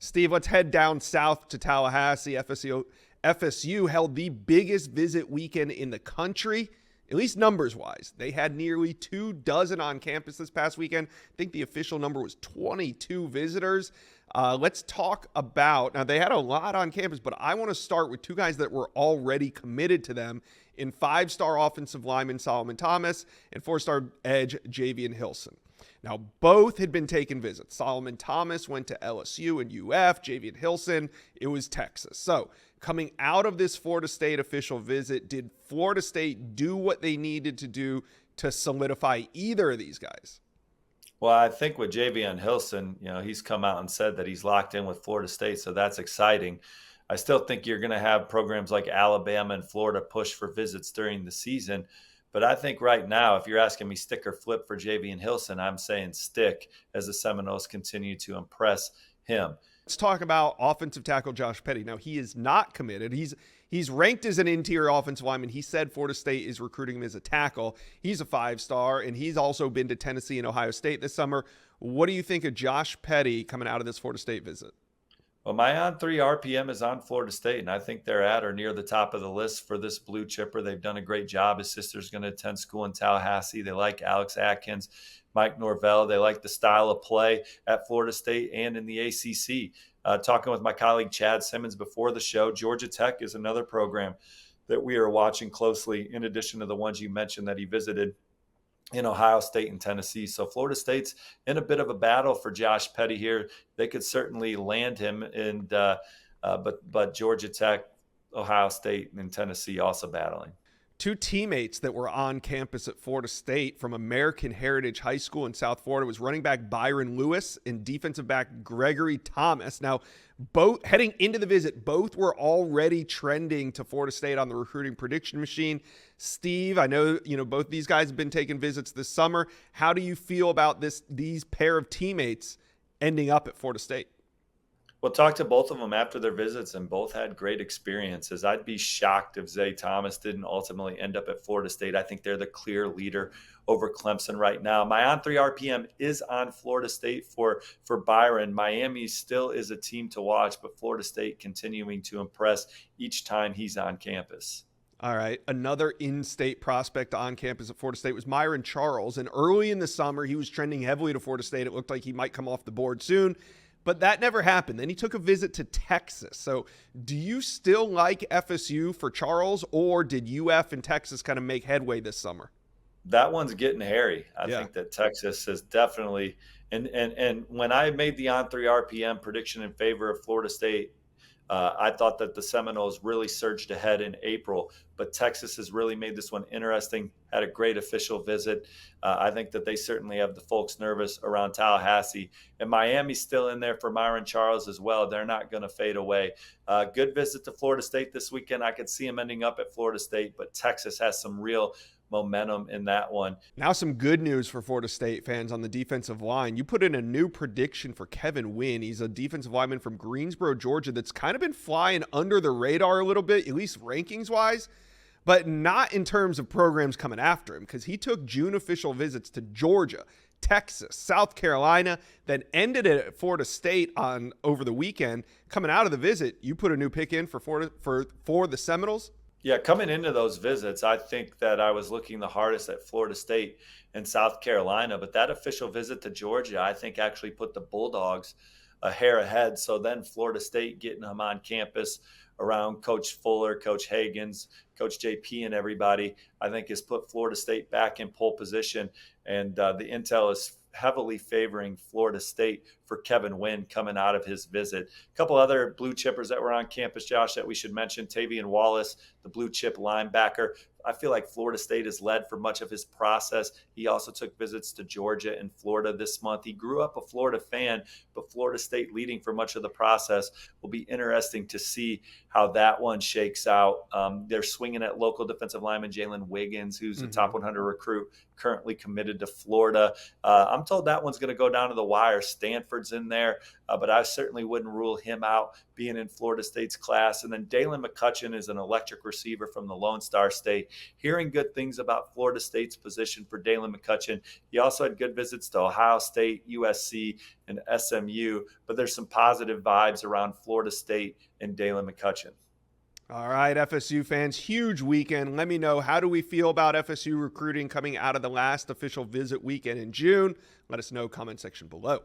Steve, let's head down south to Tallahassee. FSU held the biggest visit weekend in the country, at least numbers-wise. They had nearly 24 on campus this past weekend. I think the official number was 22 visitors. Let's talk about, now they had a lot on campus, but I want to start with two guys that were already committed to them in 5-star offensive lineman Solomon Thomas and 4-star edge Javen Hilson. Now, both had been taking visits. Solomon Thomas went to LSU and UF. Javen Hilson, it was Texas. So, coming out of this Florida State official visit, did Florida State do what they needed to do to solidify either of these guys? Well, I think with Javen Hilson, he's come out and said that he's locked in with Florida State, so that's exciting. I still think you're going to have programs like Alabama and Florida push for visits during the season. But I think right now, if you're asking me stick or flip for Javen Hilson, I'm saying stick as the Seminoles continue to impress him. Let's talk about offensive tackle Josh Petty. Now, he is not committed. He's ranked as an interior offensive lineman. He said Florida State is recruiting him as a tackle. He's a 5-star, and he's also been to Tennessee and Ohio State this summer. What do you think of Josh Petty coming out of this Florida State visit? Well, my on-3 RPM is on Florida State, and I think they're at or near the top of the list for this blue chipper. They've done a great job. His sister's going to attend school in Tallahassee. They like Alex Atkins, Mike Norvell. They like the style of play at Florida State and in the ACC. Talking with my colleague Chad Simmons before the show, Georgia Tech is another program that we are watching closely, in addition to the ones you mentioned that he visited in Ohio State and Tennessee. So Florida State's in a bit of a battle for Josh Petty here. They could certainly land him, and but Georgia Tech, Ohio State, and Tennessee also battling. Two teammates that were on campus at Florida State from American Heritage High School in South Florida was running back Byron Lewis and defensive back Gregory Thomas. Now, both heading into the visit, both were already trending to Florida State on the recruiting prediction machine. Steve, I know both these guys have been taking visits this summer. How do you feel about these pair of teammates ending up at Florida State? Well, talk to both of them after their visits, and both had great experiences. I'd be shocked if Zay Thomas didn't ultimately end up at Florida State. I think they're the clear leader over Clemson right now. My on-3 RPM is on Florida State for Byron. Miami still is a team to watch, but Florida State continuing to impress each time he's on campus. All right. Another in-state prospect on campus at Florida State was Myron Charles. And early in the summer, he was trending heavily to Florida State. It looked like he might come off the board soon. But that never happened. Then he took a visit to Texas. So do you still like FSU for Charles, or did UF and Texas kind of make headway this summer? That one's getting hairy. I think that Texas is definitely and when I made the on-3 RPM prediction in favor of Florida State, I thought that the Seminoles really surged ahead in April, but Texas has really made this one interesting, had a great official visit. I think that they certainly have the folks nervous around Tallahassee. And Miami's still in there for Myron Charles as well. They're not going to fade away. Good visit to Florida State this weekend. I could see him ending up at Florida State, but Texas has some real momentum in that one. Now some good news for Florida State fans on the defensive line. You put in a new prediction for Kevin Wynn. He's a defensive lineman from Greensboro, Georgia, that's kind of been flying under the radar a little bit, at least rankings-wise, but not in terms of programs coming after him, because he took June official visits to Georgia, Texas, South Carolina, then ended it at Florida State over the weekend. Coming out of the visit, you put a new pick in for the Seminoles. Yeah, coming into those visits, I think that I was looking the hardest at Florida State and South Carolina, but that official visit to Georgia, I think actually put the Bulldogs a hair ahead. So then Florida State getting them on campus around Coach Fuller, Coach Hagans, Coach JP, and everybody, I think has put Florida State back in pole position. And the intel is heavily favoring Florida State for Kevin Wynn coming out of his visit. A couple other blue chippers that were on campus, Josh, that we should mention. Tavian Wallace, the blue chip linebacker. I feel like Florida State has led for much of his process. He also took visits to Georgia and Florida this month. He grew up a Florida fan, but Florida State leading for much of the process. Will be interesting to see how that one shakes out. They're swinging at local defensive lineman Jalen Wiggins, who's a top 100 recruit, currently committed to Florida. I'm told that one's going to go down to the wire. Stanford Stanford's in there, but I certainly wouldn't rule him out being in Florida State's class. And then Dalen McCutcheon is an electric receiver from the Lone Star State. Hearing good things about Florida State's position for Dalen McCutcheon. He also had good visits to Ohio State, USC, and SMU, but there's some positive vibes around Florida State and Dalen McCutcheon. All right, FSU fans, huge weekend. Let me know, how do we feel about FSU recruiting coming out of the last official visit weekend in June? Let us know, comment section below.